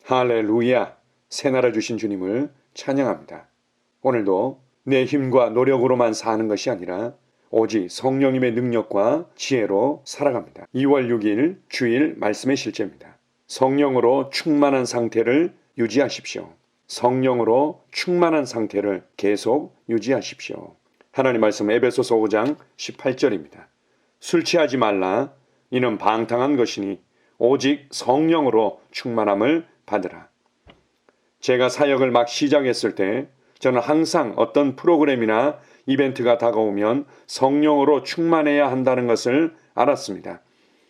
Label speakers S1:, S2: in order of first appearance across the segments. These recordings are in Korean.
S1: 할렐루야! 새나라 주신 주님을 찬양합니다. 오늘도 내 힘과 노력으로만 사는 것이 아니라 오직 성령님의 능력과 지혜로 살아갑니다. 2월 6일 주일 말씀의 실제입니다. 성령으로 충만한 상태를 유지하십시오. 성령으로 충만한 상태를 계속 유지하십시오. 하나님 말씀 에베소서 5장 18절입니다. 술 취하지 말라. 이는 방탕한 것이니 오직 성령으로 충만함을 받으라. 제가 사역을 막 시작했을 때 저는 항상 어떤 프로그램이나 이벤트가 다가오면 성령으로 충만해야 한다는 것을 알았습니다.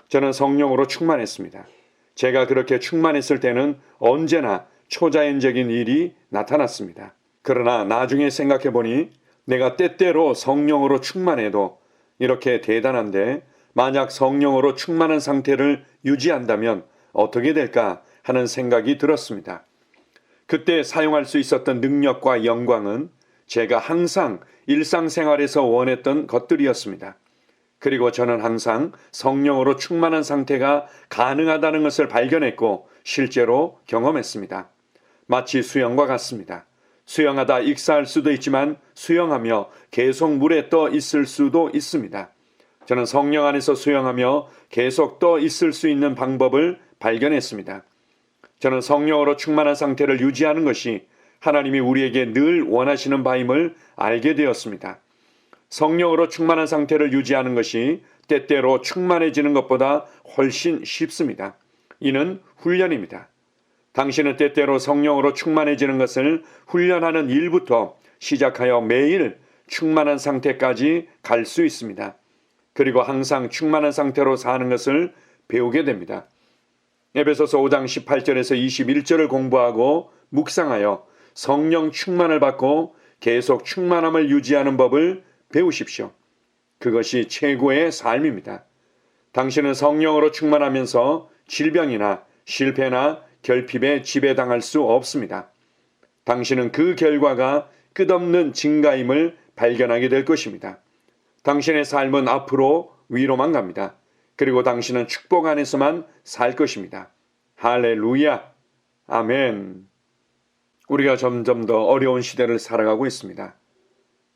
S1: 저는 성령으로 충만했습니다. 제가 그렇게 충만했을 때는 언제나 초자연적인 일이 나타났습니다. 그러나 나중에 생각해 보니 내가 때때로 성령으로 충만해도 이렇게 대단한데 만약 성령으로 충만한 상태를 유지한다면 어떻게 될까 하는 생각이 들었습니다. 그때 사용할 수 있었던 능력과 영광은 제가 항상 일상생활에서 원했던 것들이었습니다. 그리고 저는 항상 성령으로 충만한 상태가 가능하다는 것을 발견했고 실제로 경험했습니다. 마치 수영과 같습니다. 수영하다 익사할 수도 있지만 수영하며 계속 물에 떠 있을 수도 있습니다. 저는 성령 안에서 수영하며 계속 떠 있을 수 있는 방법을 발견했습니다. 저는 성령으로 충만한 상태를 유지하는 것이 하나님이 우리에게 늘 원하시는 바임을 알게 되었습니다. 성령으로 충만한 상태를 유지하는 것이 때때로 충만해지는 것보다 훨씬 쉽습니다. 이는 훈련입니다. 당신은 때때로 성령으로 충만해지는 것을 훈련하는 일부터 시작하여 매일 충만한 상태까지 갈 수 있습니다. 그리고 항상 충만한 상태로 사는 것을 배우게 됩니다. 에베소서 5장 18절에서 21절을 공부하고 묵상하여 성령 충만을 받고 계속 충만함을 유지하는 법을 배우십시오. 그것이 최고의 삶입니다. 당신은 성령으로 충만하면서 질병이나 실패나 결핍에 지배당할 수 없습니다. 당신은 그 결과가 끝없는 증가임을 발견하게 될 것입니다. 당신의 삶은 앞으로 위로만 갑니다. 그리고 당신은 축복 안에서만 살 것입니다. 할렐루야! 아멘! 우리가 점점 더 어려운 시대를 살아가고 있습니다.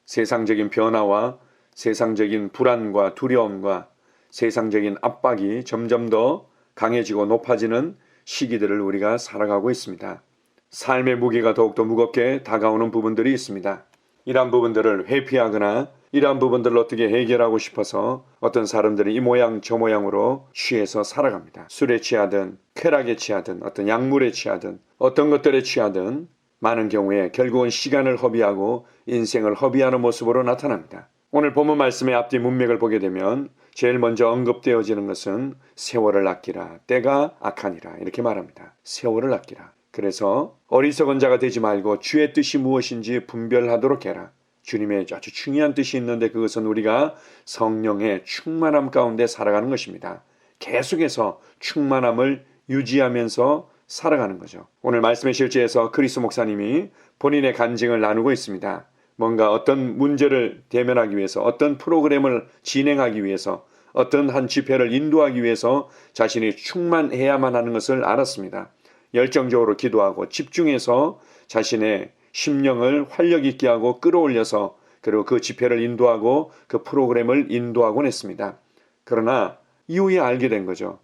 S1: 세상적인 변화와 세상적인 불안과 두려움과 세상적인 압박이 점점 더 강해지고 높아지는 시기들을 우리가 살아가고 있습니다. 삶의 무게가 더욱더 무겁게 다가오는 부분들이 있습니다. 이러한 부분들을 회피하거나 이러한 부분들을 어떻게 해결하고 싶어서 어떤 사람들이 이 모양 저 모양으로 취해서 살아갑니다. 술에 취하든 쾌락에 취하든 어떤 약물에 취하든 어떤 것들에 취하든 많은 경우에 결국은 시간을 허비하고 인생을 허비하는 모습으로 나타납니다. 오늘 본문 말씀의 앞뒤 문맥을 보게 되면 제일 먼저 언급되어지는 것은 세월을 아끼라, 때가 악하니라 이렇게 말합니다. 세월을 아끼라. 그래서 어리석은 자가 되지 말고 주의 뜻이 무엇인지 분별하도록 해라. 주님의 아주 중요한 뜻이 있는데 그것은 우리가 성령의 충만함 가운데 살아가는 것입니다. 계속해서 충만함을 유지하면서 살아가는 거죠. 오늘 말씀의 실제에서 크리스 목사님이 본인의 간증을 나누고 있습니다. 뭔가 어떤 문제를 대면하기 위해서 어떤 프로그램을 진행하기 위해서 어떤 한 집회를 인도하기 위해서 자신이 충만해야만 하는 것을 알았습니다. 열정적으로 기도하고 집중해서 자신의 심령을 활력 있게 하고 끌어올려서 그리고 그 집회를 인도하고 그 프로그램을 인도하곤 했습니다. 그러나 이후에 알게 된 거죠.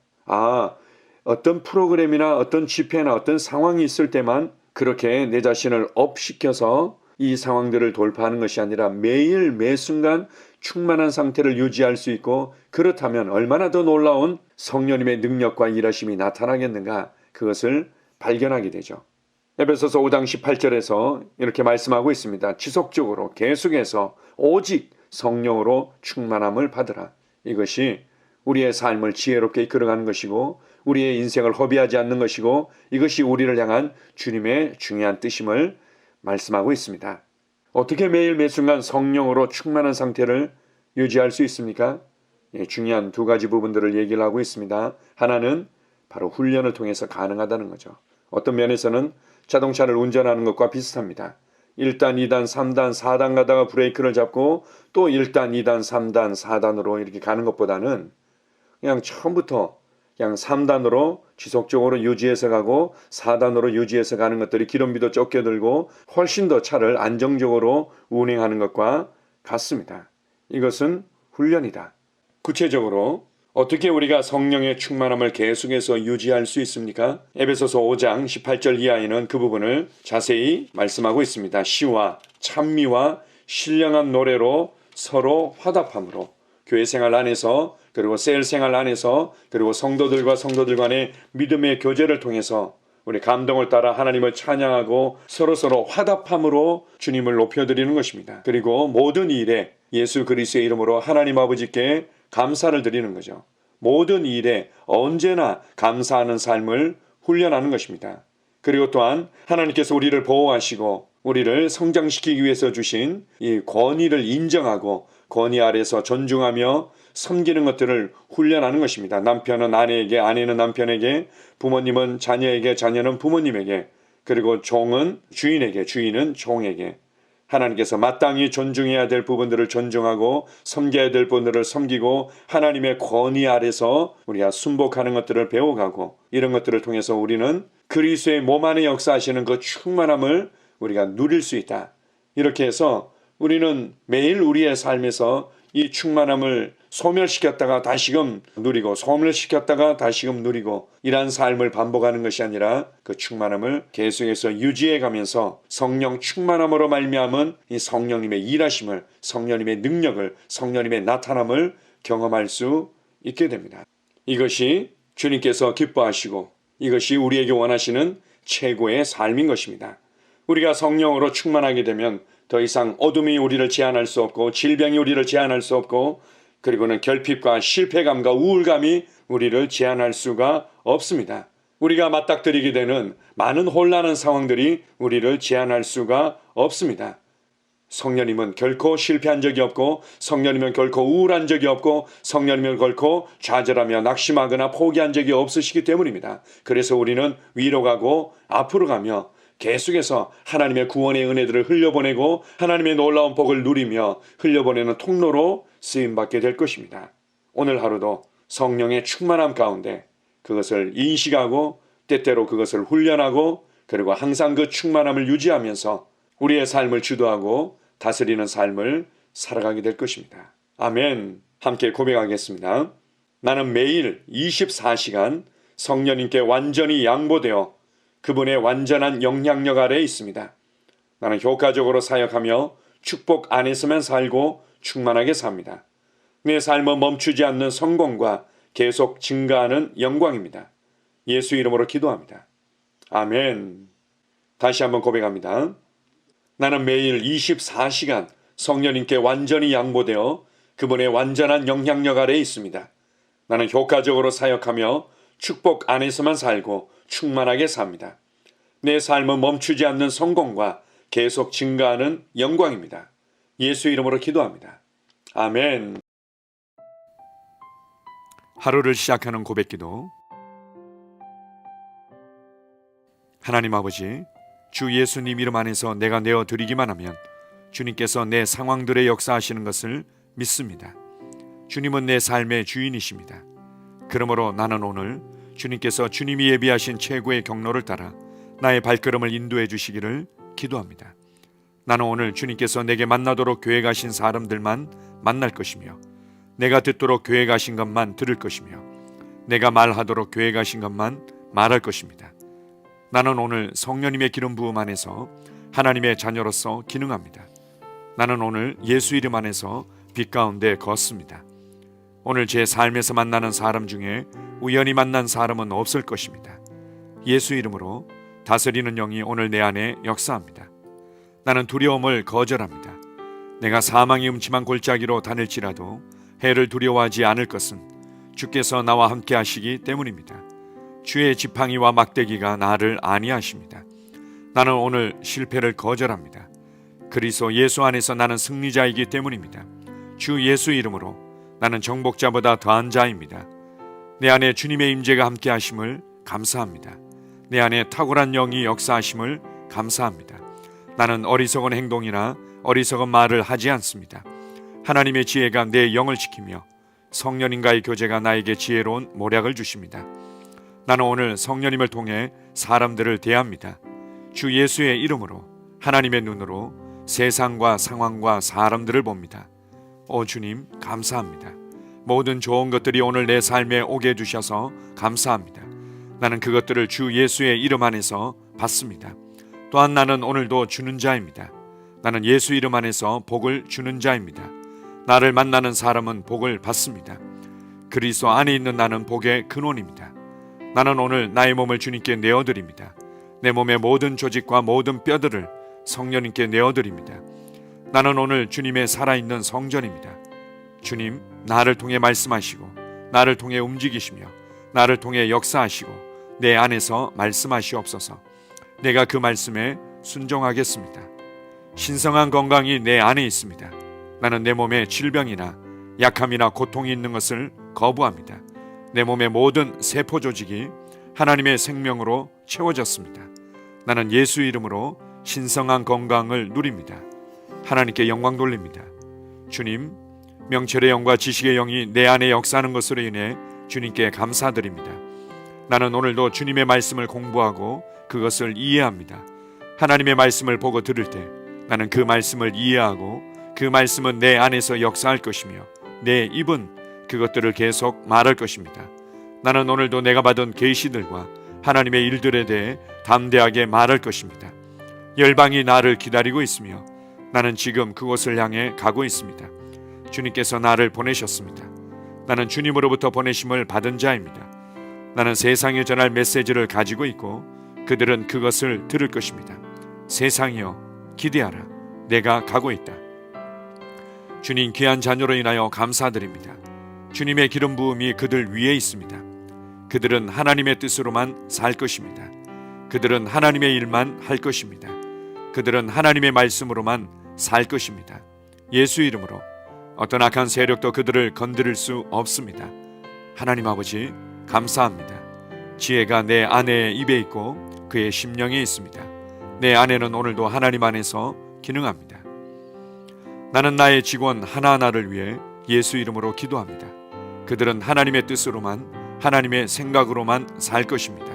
S1: 어떤 프로그램이나 어떤 집회나 어떤 상황이 있을 때만 그렇게 내 자신을 업시켜서 이 상황들을 돌파하는 것이 아니라 매일 매순간 충만한 상태를 유지할 수 있고 그렇다면 얼마나 더 놀라운 성령님의 능력과 일하심이 나타나겠는가 그것을 발견하게 되죠. 에베소서 5장 18절에서 이렇게 말씀하고 있습니다. 지속적으로 계속해서 오직 성령으로 충만함을 받으라. 이것이 우리의 삶을 지혜롭게 이끌어가는 것이고 우리의 인생을 허비하지 않는 것이고 이것이 우리를 향한 주님의 중요한 뜻임을 말씀하고 있습니다. 어떻게 매일 매순간 성령으로 충만한 상태를 유지할 수 있습니까? 중요한 두 가지 부분들을 얘기를 하고 있습니다. 하나는 바로 훈련을 통해서 가능하다는 거죠. 어떤 면에서는 자동차를 운전하는 것과 비슷합니다. 1단, 2단, 3단, 4단 가다가 브레이크를 잡고 또 1단, 2단, 3단, 4단으로 이렇게 가는 것보다는 그냥 처음부터 그냥 3단으로 지속적으로 유지해서 가고 4단으로 유지해서 가는 것들이 기름비도 적게 들고 훨씬 더 차를 안정적으로 운행하는 것과 같습니다. 이것은 훈련이다. 구체적으로 어떻게 우리가 성령의 충만함을 계속해서 유지할 수 있습니까? 에베소서 5장 18절 이하에는 그 부분을 자세히 말씀하고 있습니다. 시와 찬미와 신령한 노래로 서로 화답함으로 교회 생활 안에서 그리고 셀 생활 안에서 그리고 성도들과 성도들 간의 믿음의 교제를 통해서 우리 감동을 따라 하나님을 찬양하고 서로서로 화답함으로 주님을 높여드리는 것입니다. 그리고 모든 일에 예수 그리스도의 이름으로 하나님 아버지께 감사를 드리는 거죠. 모든 일에 언제나 감사하는 삶을 훈련하는 것입니다. 그리고 또한 하나님께서 우리를 보호하시고 우리를 성장시키기 위해서 주신 이 권위를 인정하고 권위 아래서 존중하며 섬기는 것들을 훈련하는 것입니다. 남편은 아내에게, 아내는 남편에게, 부모님은 자녀에게, 자녀는 부모님에게, 그리고 종은 주인에게, 주인은 종에게 하나님께서 마땅히 존중해야 될 부분들을 존중하고 섬겨야 될 부분들을 섬기고 하나님의 권위 아래서 우리가 순복하는 것들을 배워가고 이런 것들을 통해서 우리는 그리스도의 몸 안에 역사하시는 그 충만함을 우리가 누릴 수 있다. 이렇게 해서 우리는 매일 우리의 삶에서 이 충만함을 소멸시켰다가 다시금 누리고 소멸시켰다가 다시금 누리고 이러한 삶을 반복하는 것이 아니라 그 충만함을 계속해서 유지해 가면서 성령 충만함으로 말미암은 이 성령님의 일하심을, 성령님의 능력을, 성령님의 나타남을 경험할 수 있게 됩니다. 이것이 주님께서 기뻐하시고 이것이 우리에게 원하시는 최고의 삶인 것입니다. 우리가 성령으로 충만하게 되면 더 이상 어둠이 우리를 제한할 수 없고 질병이 우리를 제한할 수 없고 그리고는 결핍과 실패감과 우울감이 우리를 제한할 수가 없습니다. 우리가 맞닥뜨리게 되는 많은 혼란한 상황들이 우리를 제한할 수가 없습니다. 성령님은 결코 실패한 적이 없고 성령님은 결코 우울한 적이 없고 성령님은 결코 좌절하며 낙심하거나 포기한 적이 없으시기 때문입니다. 그래서 우리는 위로 가고 앞으로 가며 계속해서 하나님의 구원의 은혜들을 흘려보내고 하나님의 놀라운 복을 누리며 흘려보내는 통로로 쓰임받게 될 것입니다. 오늘 하루도 성령의 충만함 가운데 그것을 인식하고 때때로 그것을 훈련하고 그리고 항상 그 충만함을 유지하면서 우리의 삶을 주도하고 다스리는 삶을 살아가게 될 것입니다. 아멘. 함께 고백하겠습니다. 나는 매일 24시간 성령님께 완전히 양보되어 그분의 완전한 영향력 아래에 있습니다. 나는 효과적으로 사역하며 축복 안에서만 살고 충만하게 삽니다. 내 삶은 멈추지 않는 성공과 계속 증가하는 영광입니다. 예수 이름으로 기도합니다. 아멘. 다시 한번 고백합니다. 나는 매일 24시간 성령님께 완전히 양보되어 그분의 완전한 영향력 아래에 있습니다. 나는 효과적으로 사역하며 축복 안에서만 살고 충만하게 삽니다. 내 삶은 멈추지 않는 성공과 계속 증가하는 영광입니다. 예수 이름으로 기도합니다. 아멘.
S2: 하루를 시작하는 고백기도. 하나님 아버지, 주 예수님 이름 안에서 내가 내어드리기만 하면 주님께서 내 상황들에 역사하시는 것을 믿습니다. 주님은 내 삶의 주인이십니다. 그러므로 나는 오늘 주님께서 주님이 예비하신 최고의 경로를 따라 나의 발걸음을 인도해 주시기를 기도합니다. 나는 오늘 주님께서 내게 만나도록 계획하신 사람들만 만날 것이며 내가 듣도록 계획하신 것만 들을 것이며 내가 말하도록 계획하신 것만 말할 것입니다. 나는 오늘 성령님의 기름 부음 안에서 하나님의 자녀로서 기능합니다. 나는 오늘 예수 이름 안에서 빛 가운데 걷습니다. 오늘 제 삶에서 만나는 사람 중에 우연히 만난 사람은 없을 것입니다. 예수 이름으로 다스리는 영이 오늘 내 안에 역사합니다. 나는 두려움을 거절합니다. 내가 사망의 음침한 골짜기로 다닐지라도 해를 두려워하지 않을 것은 주께서 나와 함께 하시기 때문입니다. 주의 지팡이와 막대기가 나를 안위하십니다. 나는 오늘 실패를 거절합니다. 그리스도 예수 안에서 나는 승리자이기 때문입니다. 주 예수 이름으로 나는 정복자보다 더한 자입니다. 내 안에 주님의 임재가 함께 하심을 감사합니다. 내 안에 탁월한 영이 역사하심을 감사합니다. 나는 어리석은 행동이나 어리석은 말을 하지 않습니다. 하나님의 지혜가 내 영을 지키며 성령님과의 교제가 나에게 지혜로운 모략을 주십니다. 나는 오늘 성령님을 통해 사람들을 대합니다. 주 예수의 이름으로 하나님의 눈으로 세상과 상황과 사람들을 봅니다. 오 주님, 감사합니다. 모든 좋은 것들이 오늘 내 삶에 오게 해주셔서 감사합니다. 나는 그것들을 주 예수의 이름 안에서 받습니다. 또한 나는 오늘도 주는 자입니다. 나는 예수 이름 안에서 복을 주는 자입니다. 나를 만나는 사람은 복을 받습니다. 그리스도 안에 있는 나는 복의 근원입니다. 나는 오늘 나의 몸을 주님께 내어드립니다. 내 몸의 모든 조직과 모든 뼈들을 성령님께 내어드립니다. 나는 오늘 주님의 살아있는 성전입니다. 주님, 나를 통해 말씀하시고 나를 통해 움직이시며 나를 통해 역사하시고 내 안에서 말씀하시옵소서. 내가 그 말씀에 순종하겠습니다. 신성한 건강이 내 안에 있습니다. 나는 내 몸에 질병이나 약함이나 고통이 있는 것을 거부합니다. 내 몸의 모든 세포 조직이 하나님의 생명으로 채워졌습니다. 나는 예수 이름으로 신성한 건강을 누립니다. 하나님께 영광 돌립니다. 주님, 명철의 영과 지식의 영이 내 안에 역사하는 것으로 인해 주님께 감사드립니다. 나는 오늘도 주님의 말씀을 공부하고 그것을 이해합니다. 하나님의 말씀을 보고 들을 때 나는 그 말씀을 이해하고 그 말씀은 내 안에서 역사할 것이며 내 입은 그것들을 계속 말할 것입니다. 나는 오늘도 내가 받은 계시들과 하나님의 일들에 대해 담대하게 말할 것입니다. 열방이 나를 기다리고 있으며 나는 지금 그곳을 향해 가고 있습니다. 주님께서 나를 보내셨습니다. 나는 주님으로부터 보내심을 받은 자입니다. 나는 세상에 전할 메시지를 가지고 있고 그들은 그것을 들을 것입니다. 세상이여 기대하라. 내가 가고 있다. 주님 귀한 자녀로 인하여 감사드립니다. 주님의 기름 부음이 그들 위에 있습니다. 그들은 하나님의 뜻으로만 살 것입니다. 그들은 하나님의 일만 할 것입니다. 그들은 하나님의 말씀으로만 살 것입니다. 예수 이름으로 어떤 악한 세력도 그들을 건드릴 수 없습니다. 하나님 아버지 감사합니다. 지혜가 내 아내의 입에 있고 그의 심령에 있습니다. 내 아내는 오늘도 하나님 안에서 기능합니다. 나는 나의 직원 하나하나를 위해 예수 이름으로 기도합니다. 그들은 하나님의 뜻으로만 하나님의 생각으로만 살 것입니다.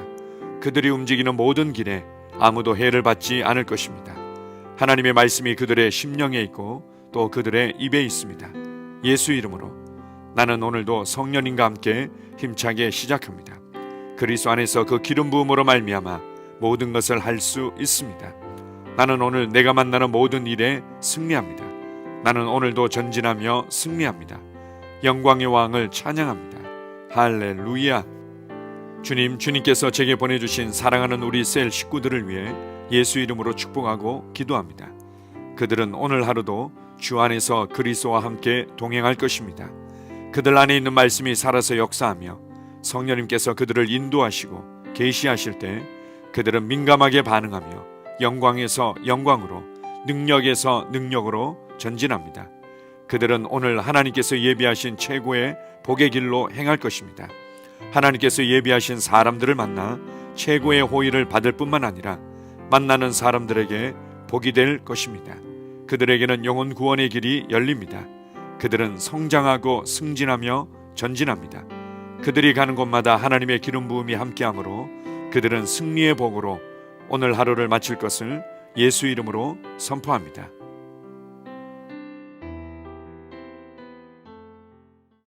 S2: 그들이 움직이는 모든 길에 아무도 해를 받지 않을 것입니다. 하나님의 말씀이 그들의 심령에 있고 또 그들의 입에 있습니다. 예수 이름으로 나는 오늘도 성령님과 함께 힘차게 시작합니다. 그리스도 안에서 그 기름 부음으로 말미암아 모든 것을 할 수 있습니다. 나는 오늘 내가 만나는 모든 일에 승리합니다. 나는 오늘도 전진하며 승리합니다. 영광의 왕을 찬양합니다. 할렐루야. 주님께서 제게 보내주신 사랑하는 우리 셀 식구들을 위해 예수 이름으로 축복하고 기도합니다. 그들은 오늘 하루도 주 안에서 그리스도와 함께 동행할 것입니다. 그들 안에 있는 말씀이 살아서 역사하며 성령님께서 그들을 인도하시고 계시하실 때 그들은 민감하게 반응하며 영광에서 영광으로 능력에서 능력으로 전진합니다. 그들은 오늘 하나님께서 예비하신 최고의 복의 길로 행할 것입니다. 하나님께서 예비하신 사람들을 만나 최고의 호의를 받을 뿐만 아니라 만나는 사람들에게 복이 될 것입니다. 그들에게는 영혼 구원의 길이 열립니다. 그들은 성장하고 승진하며 전진합니다. 그들이 가는 곳마다 하나님의 기름 부음이 함께하므로 그들은 승리의 복으로 오늘 하루를 마칠 것을 예수 이름으로 선포합니다.